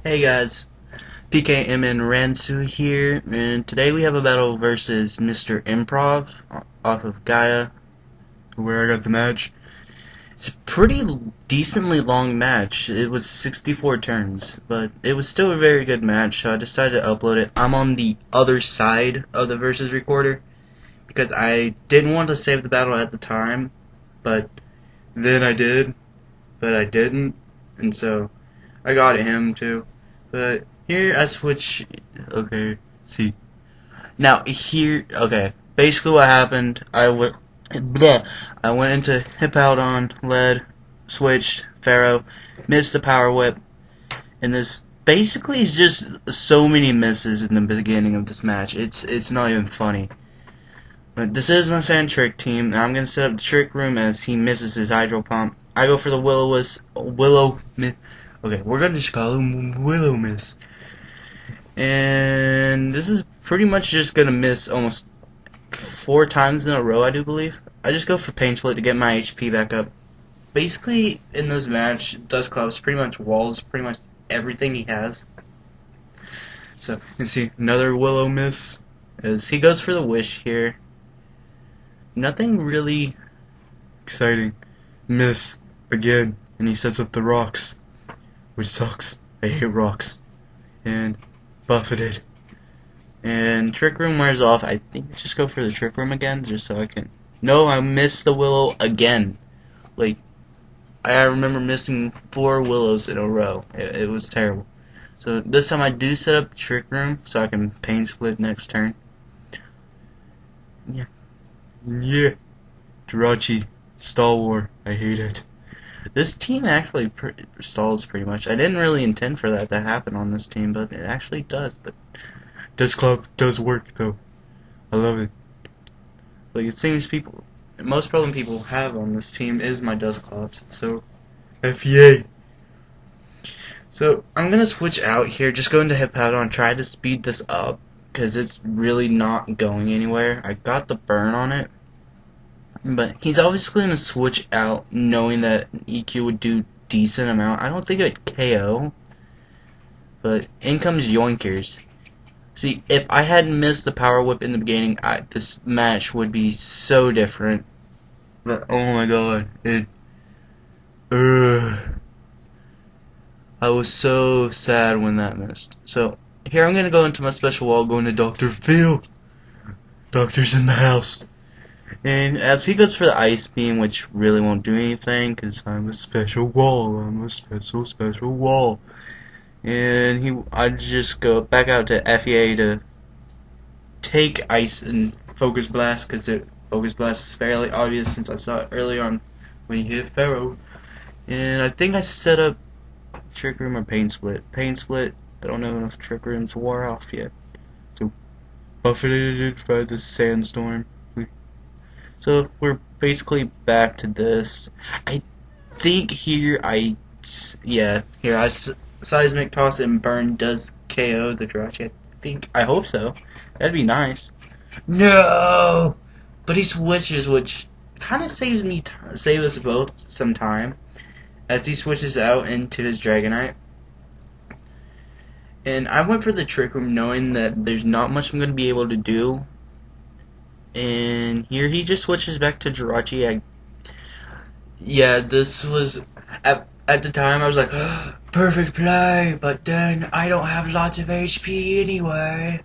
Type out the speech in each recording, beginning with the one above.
Hey guys, PKMN Ransu here, and today we have a battle versus Mr. Improv off of Gaia, where I got the match. It's a pretty decently long match. It was 64 turns, but it was still a very good match, so I decided to upload it. I'm on the other side of the versus recorder, because I didn't want to save the battle at the time, but then I did, but I didn't, and so I got him too. But here I switch. Okay, see. Now here, okay. Basically, what happened? I went into hip out on lead, switched Pharaoh, missed the power whip, and this basically is just so many misses in the beginning of this match. It's not even funny. But this is my sand trick team. And I'm gonna set up the trick room as he misses his hydro pump. I go for the willow. Okay, we're gonna just call him Willow Miss. And this is pretty much just gonna miss almost 4 times in a row, I do believe. I just go for Pain Split to get my HP back up. Basically, in this match, Dust Club's pretty much walls pretty much everything he has. So, you can see another Willow Miss as he goes for the Wish here. Nothing really exciting. Miss again, and he sets up the rocks, which sucks. I hate rocks. And buffeted. And Trick Room wears off. I think I just go for the Trick Room again, just so I can... No, I missed the Willow again. Like, I remember missing 4 Willows in a row. It was terrible. So this time I do set up the Trick Room, so I can Pain Split next turn. Yeah. Yeah. Jirachi. Stall War. I hate it. This team actually stalls pretty much. I didn't really intend for that to happen on this team, but it actually does. But this club does work, though. I love it. Like, it seems most problem people have on this team is my Dust Clubs. So, FEA. So, I'm gonna switch out here. Just go into Hip Powder and try to speed this up, because it's really not going anywhere. I got the burn on it. But he's obviously going to switch out knowing that EQ would do decent amount. I don't think it would KO. But in comes Yoinkers. See, if I hadn't missed the power whip in the beginning, this match would be so different. But oh my god, I was so sad when that missed. So here I'm going to go into my special wall, going to Dr. Phil. Doctor's in the house. And as he goes for the Ice Beam, which really won't do anything, because I'm a special wall. I'm a special wall. And I just go back out to FEA to take Ice and Focus Blast, because Focus Blast was fairly obvious since I saw it earlier on when he hit Pharaoh. And I think I set up Trick Room or Pain Split. Pain Split, I don't know if Trick Room's wore off yet. So, buffeted by the Sandstorm. So we're basically back to this. I think here Seismic Toss and Burn does KO the Jirachi. I hope so. That'd be nice. No, but he switches, which kind of saves us both some time, as he switches out into his Dragonite. And I went for the Trick Room knowing that there's not much I'm going to be able to do. And here he just switches back to Jirachi. This was at the time I was like, perfect play, but then I don't have lots of HP anyway.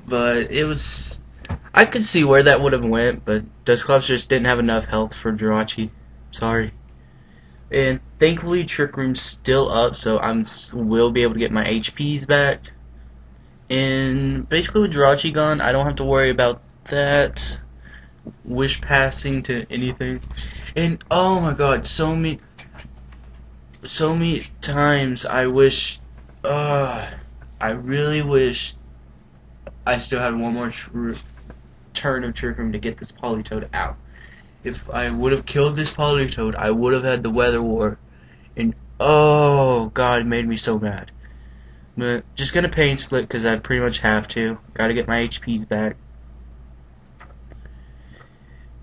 But I could see where that would have went, but Dusclops just didn't have enough health for Jirachi. Sorry. And thankfully Trick Room's still up, so I will be able to get my HPs back. And basically with Jirachi gone, I don't have to worry about that wish passing to anything. And oh my god, so many times I wish, I really wish I still had one more turn of Trick Room to get this Politoed out. If I would have killed this Politoed, I would have had the Weather War. And oh god, it made me so mad. But just gonna Pain Split because I pretty much have to. Gotta get my HPs back.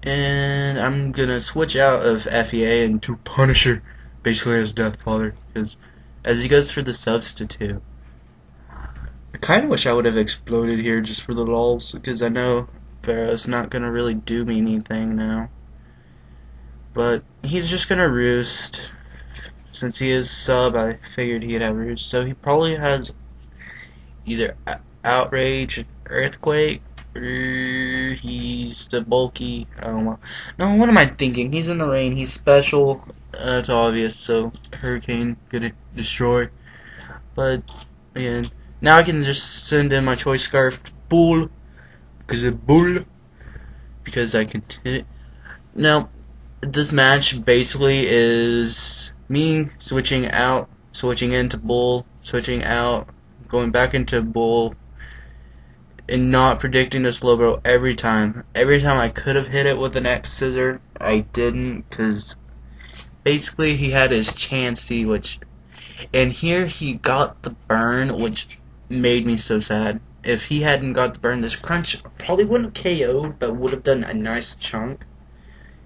And I'm gonna switch out of FEA into Punisher, basically as Death Father, because as he goes for the substitute. I kind of wish I would have exploded here just for the lulz, because I know Pharaoh's not going to really do me anything now. But he's just going to roost. Since he is sub, I figured he'd have roost. So he probably has either Outrage, Earthquake, or he's the bulky. No, what am I thinking? He's in the rain. He's special. It's obvious. So Hurricane gonna destroy. But again, now I can just send in my Choice Scarf Bull, because I can. Now, this match basically is me switching out, switching into Bull, switching out, going back into Bull, and not predicting the slow bro every time. Every time I could have hit it with an X scissor, I didn't, because basically he had his Chansey, and here he got the burn, which made me so sad. If he hadn't got the burn, this crunch probably wouldn't have KO'd, but would have done a nice chunk.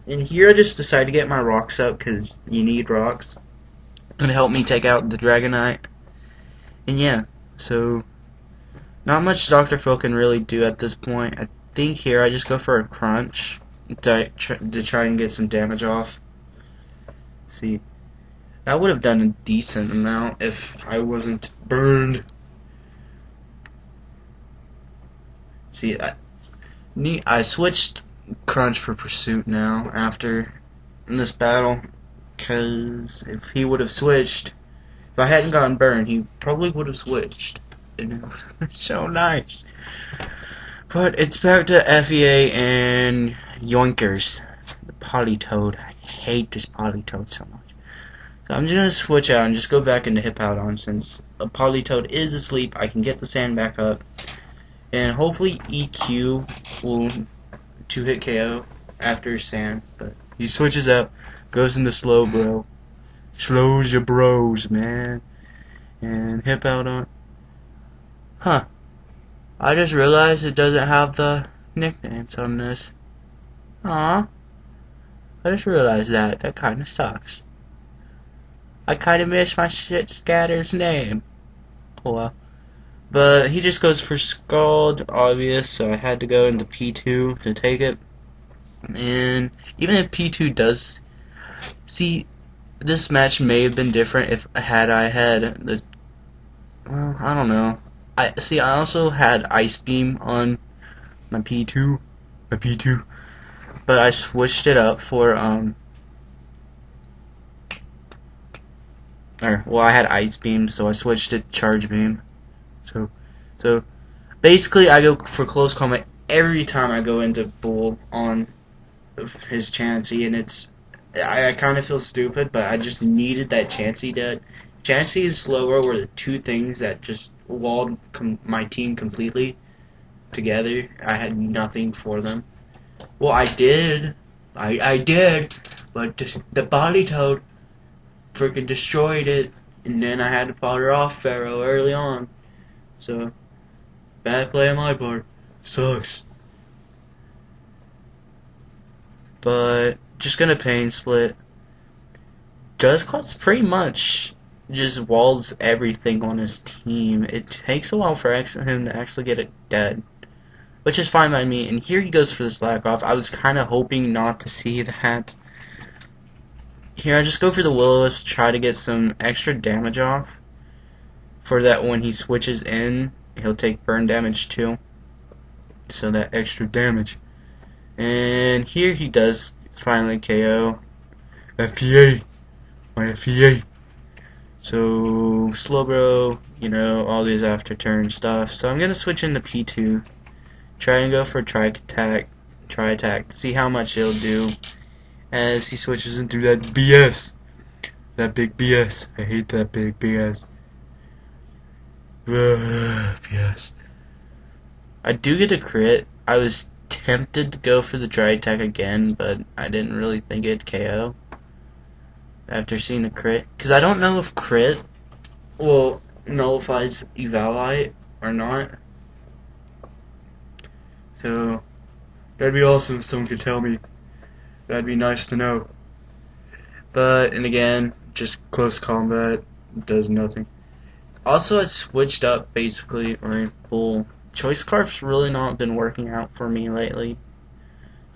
And here I just decided to get my rocks up, because you need rocks. It help me take out the Dragonite. And yeah, so not much Dr. Phil can really do at this point. I think here I just go for a crunch to try and get some damage off. Let's see. That would have done a decent amount if I wasn't burned. See, I switched Crunch for Pursuit now after this battle, because if he would have switched, if I hadn't gotten burned, he probably would have switched. And it would have been so nice. But it's back to FEA and Yoinkers. The Politoed. I hate this Politoed so much. So I'm just going to switch out and just go back into Hippowdon, since a Politoed is asleep. I can get the sand back up. And hopefully EQ will 2-hit KO after sand. But he switches out, goes into slow bro. Slows your bros, man. And Hippowdon. Huh. I just realized it doesn't have the nicknames on this. Aw. I just realized that. That kinda sucks. I kinda miss my shit Scatter's name. Oh well. But he just goes for Scald, obvious, so I had to go into P2 to take it. And even if P2 does... See, this match may have been different if I had the... Well, I don't know. I also had Ice Beam on my P2. But I switched it up for, I had Ice Beam, so I switched it to Charge Beam. So basically I go for close combat every time I go into Bull on his Chansey, and I kind of feel stupid, but I just needed that Chansey dead. Chansey and Slower were the two things that just walled my team completely together. I had nothing for them. Well, I did, but the Politoed freaking destroyed it, and then I had to fodder off Pharaoh early on. So, bad play on my part. Sucks. But, just gonna Pain Split. Dusclop's pretty much just walls everything on his team. It takes a while for him to actually get it dead, which is fine by me. And here he goes for the slack off. I was kind of hoping not to see that. Here I just go for the Will-O-Wisp, try to get some extra damage off. For that, when he switches in, he'll take burn damage too. So that extra damage. And here he does finally KO. FEA. My FEA. So, Slowbro, all these after turn stuff. So I'm going to switch into P2. Try and go for Tri Attack. See how much it'll do as he switches into that BS. That big BS. I hate that big BS. Yes. I do get a crit. I was tempted to go for the Dry Attack again, but I didn't really think it'd KO after seeing a crit. Because I don't know if crit will nullifies Evalite or not. So, that'd be awesome if someone could tell me. That'd be nice to know. But, and again, just close combat. It does nothing. Also, I switched up basically, or full. Choice Scarf's really not been working out for me lately.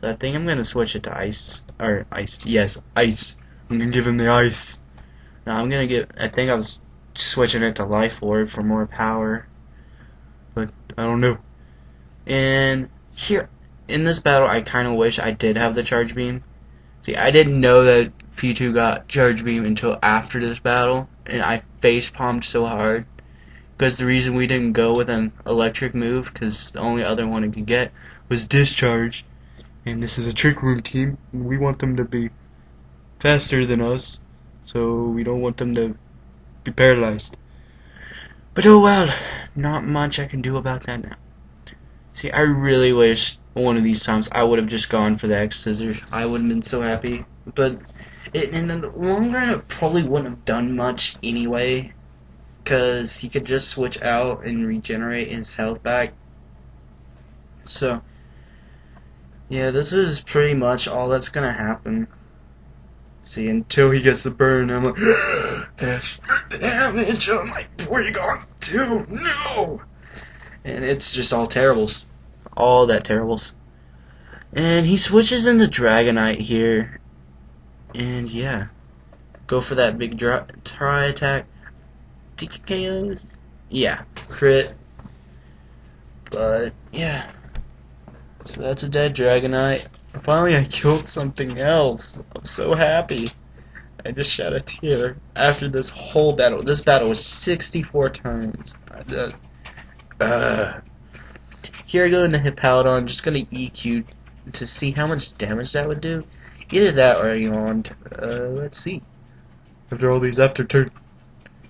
So I think I'm gonna switch it to ice. Or ice. Yes, ice. I'm gonna give him the ice. Now I'm gonna get. I think I was switching it to Life Orb for more power. But I don't know. And here, in this battle, I kind of wish I did have the Charge Beam. See, I didn't know that P2 got Charge Beam until after this battle, and I face palmed so hard. Because the reason we didn't go with an electric move, because the only other one it could get was Discharge. And this is a Trick Room team, and we want them to be faster than us, so we don't want them to be paralyzed. But oh well, not much I can do about that now. See, I really wish one of these times I would have just gone for the X Scissors. I would have been so happy. But in the long run, it probably wouldn't have done much anyway, because he could just switch out and regenerate his health back. So, yeah, this is pretty much all that's gonna happen. See, until he gets the burn, I'm like, extra damage on my Porygon 2, no! And it's just all terribles. All that terribles. And he switches into Dragonite here. And yeah. Go for that big try attack. TKOs? Yeah. Crit. But, yeah. So that's a dead Dragonite. Finally I killed something else. I'm so happy. I just shed a tear after this whole battle. This battle was 64 turns. Here I go into Hippowdon, just gonna EQ to see how much damage that would do. Either that or Yawned. Let's see. After all these after turn.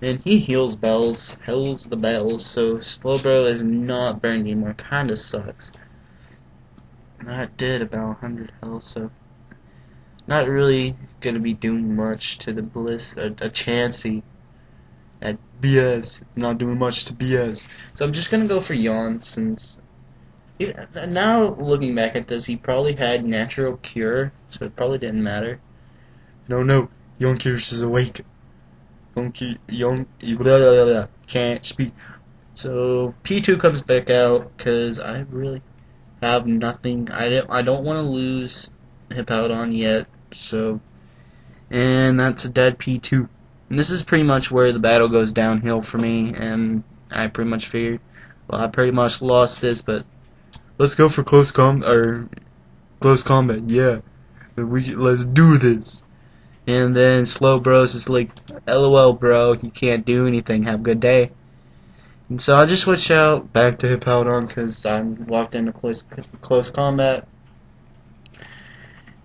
And he heals bells, the bells, so Slowbro is not burned anymore. Kinda sucks. That did about 100 health, so not really gonna be doing much to the Bliss, a Chansey at BS, not doing much to BS. So I'm just gonna go for Yawn, since now looking back at this, he probably had Natural Cure, so it probably didn't matter. No, Yonkers is awake. Can't speak. So P2 comes back out, cause I really have nothing. I don't want to lose Hippowdon yet, so, and that's a dead P2. And this is pretty much where the battle goes downhill for me, and I pretty much figured, well, I pretty much lost this, but let's go for close combat, yeah. Let's do this. And then Slowbro's just like, LOL bro, you can't do anything, have a good day. And so I just switch out back to Hippowdon because I'm locked into close combat.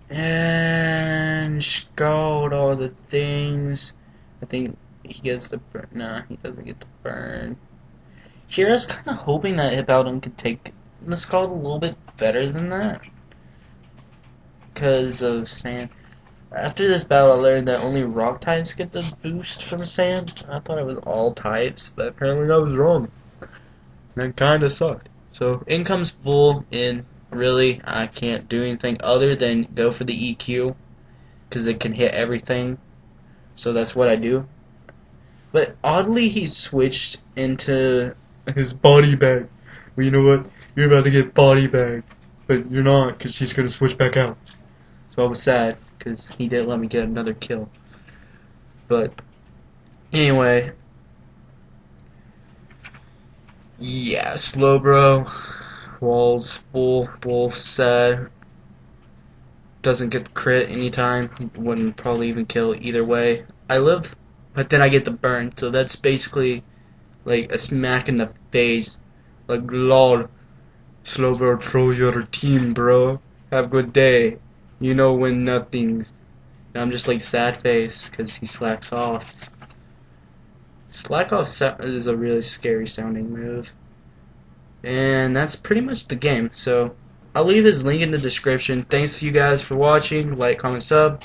And scald all the things. I think he gets the burn. Nah, he doesn't get the burn. Here I was kind of hoping that Hippowdon could take the scald a little bit better than that, because of sand. After this battle, I learned that only rock types get the boost from sand. I thought it was all types, but apparently I was wrong. That kinda sucked. So in comes Bull, and really I can't do anything other than go for the EQ, because it can hit everything. So that's what I do. But oddly, he switched into his body bag. Well, you know what? You're about to get body bag, but you're not, because she's gonna switch back out. So I was sad, because he didn't let me get another kill. But anyway, yeah, Slowbro, Walls, Bull sad. Doesn't get crit anytime. Wouldn't probably even kill either way. I live, but then I get the burn, so that's basically like a smack in the face. Like, lol, Slowbro, troll your team, bro. Have a good day. You know when nothing's. And I'm just like sad face because he slacks off. Slack off is a really scary sounding move. And that's pretty much the game. So I'll leave his link in the description. Thanks to you guys for watching. Like, comment, sub.